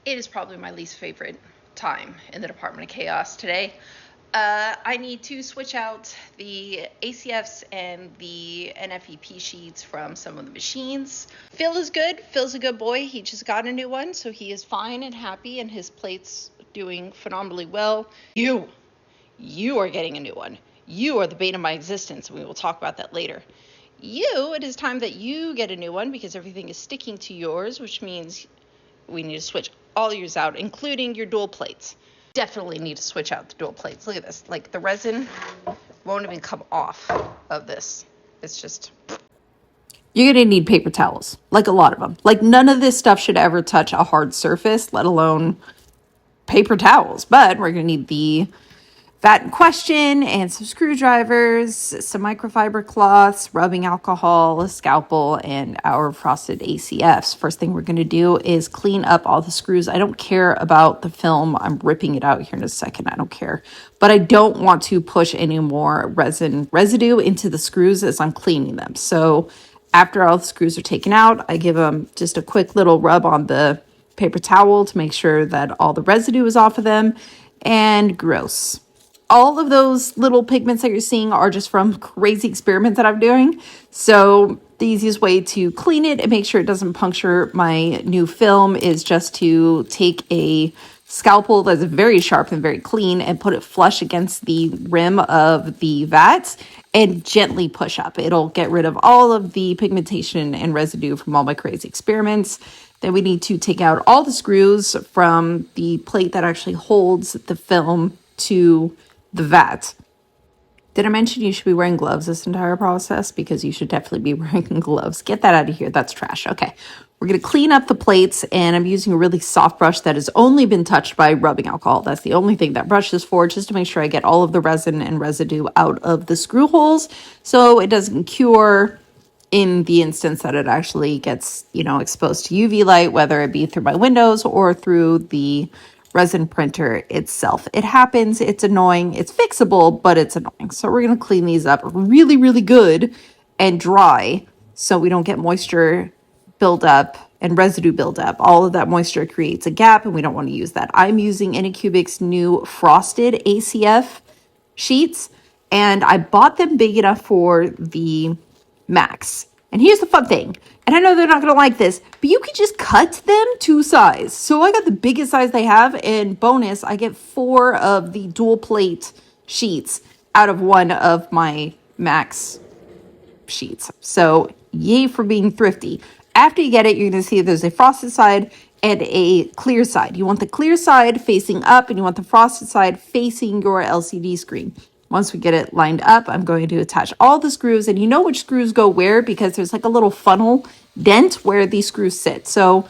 It is probably my least favorite time in the Department of Chaos today. I need to switch out the ACFs and the NFEP sheets from some of the machines. Phil is good. Phil's a good boy. He just got a new one, so he is fine and happy, and his plate's doing phenomenally well. You are getting a new one. You are the bane of my existence, and we will talk about that later. It is time that you get a new one because everything is sticking to yours, which means we need to switch all yours out, including your dual plates. Definitely need to switch out the dual plates. Look at this. Like, the resin won't even come off of this. It's just... You're going to need paper towels, like a lot of them. Like, none of this stuff should ever touch a hard surface, let alone paper towels. But we're going to need the vat in question and some screwdrivers, some microfiber cloths, rubbing alcohol, a scalpel, and our frosted ACFs. First thing we're going to do is clean up all the screws. I don't care about the film. I'm ripping it out here in a second. I don't care. But I don't want to push any more resin residue into the screws as I'm cleaning them. So after all the screws are taken out, I give them just a quick little rub on the paper towel to make sure that all the residue is off of them. And gross. All of those little pigments that you're seeing are just from crazy experiments that I'm doing. So the easiest way to clean it and make sure it doesn't puncture my new film is just to take a scalpel that's very sharp and very clean and put it flush against the rim of the vat and gently push up. It'll get rid of all of the pigmentation and residue from all my crazy experiments. Then we need to take out all the screws from the plate that actually holds the film to the vat. Did I mention you should be wearing gloves this entire process? Because you should definitely be wearing gloves. Get that out of here. That's trash. Okay. We're going to clean up the plates, and I'm using a really soft brush that has only been touched by rubbing alcohol. That's the only thing that brush is for, just to make sure I get all of the resin and residue out of the screw holes so it doesn't cure in the instance that it actually gets, exposed to UV light, whether it be through my windows or through the resin printer itself. It happens, it's annoying, it's fixable, but it's annoying. So we're going to clean these up really, really good and dry so we don't get moisture buildup and residue buildup. All of that moisture creates a gap and we don't want to use that. I'm using Anycubic's new frosted ACF sheets and I bought them big enough for the Max. And here's the fun thing, and I know they're not going to like this, but you can just cut them to size. So I got the biggest size they have, and bonus, I get 4 of the dual plate sheets out of one of my Max sheets. So yay for being thrifty. After you get it, you're going to see there's a frosted side and a clear side. You want the clear side facing up, and you want the frosted side facing your LCD screen. Once we get it lined up, I'm going to attach all the screws, and you know which screws go where because there's like a little funnel dent where these screws sit. So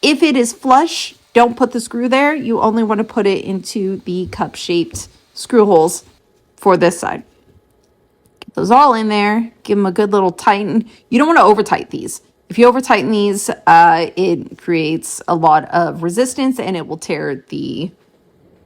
if it is flush, don't put the screw there. You only want to put it into the cup-shaped screw holes for this side. Get those all in there. Give them a good little tighten. You don't want to over-tighten these. If you over-tighten these, it creates a lot of resistance, and it will tear the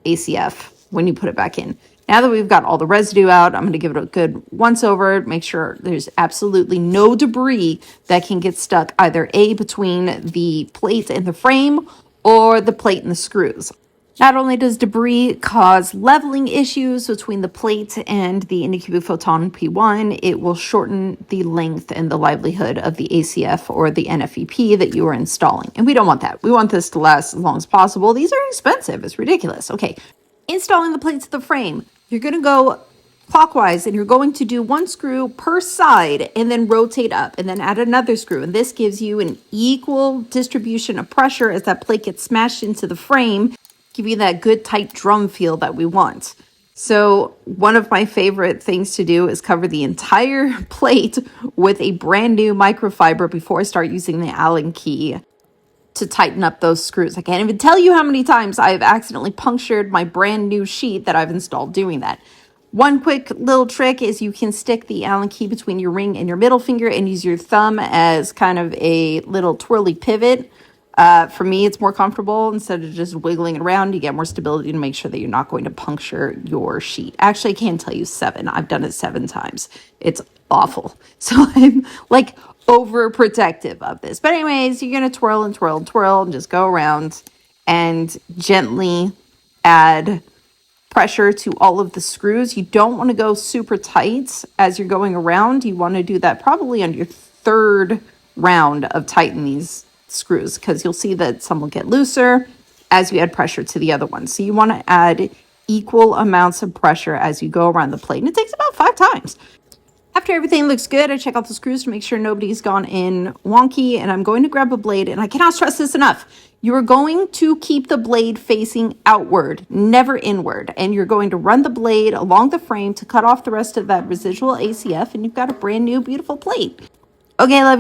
ACF when you put it back in. Now that we've got all the residue out, I'm going to give it a good once over, make sure there's absolutely no debris that can get stuck either between the plate and the frame or the plate and the screws. Not only does debris cause leveling issues between the plate and the Anycubic Photon P1, it will shorten the length and the livelihood of the ACF or the NFEP that you are installing. And we don't want that. We want this to last as long as possible. These are expensive. It's ridiculous. Okay, installing the plates to the frame. You're going to go clockwise and you're going to do 1 screw per side and then rotate up and then add another screw. And this gives you an equal distribution of pressure as that plate gets smashed into the frame, give you that good tight drum feel that we want. So one of my favorite things to do is cover the entire plate with a brand new microfiber before I start using the Allen key to tighten up those screws. I can't even tell you how many times I've accidentally punctured my brand new sheet that I've installed doing that. One quick little trick is you can stick the Allen key between your ring and your middle finger and use your thumb as kind of a little twirly pivot. For me, it's more comfortable. Instead of just wiggling it around, you get more stability to make sure that you're not going to puncture your sheet. Actually, I can't tell you 7. I've done it 7 times. It's awful. So I'm like overprotective of this. But anyways, you're going to twirl and twirl and twirl and just go around and gently add pressure to all of the screws. You don't want to go super tight as you're going around. You want to do that probably on your third round of tighten these screws, because you'll see that some will get looser as you add pressure to the other one. So you want to add equal amounts of pressure as you go around the plate. And it takes about 5 times. After everything looks good, I check out the screws to make sure nobody's gone in wonky, and I'm going to grab a blade, and I cannot stress this enough. You are going to keep the blade facing outward, never inward, and you're going to run the blade along the frame to cut off the rest of that residual ACF, and you've got a brand new beautiful plate. Okay, love you.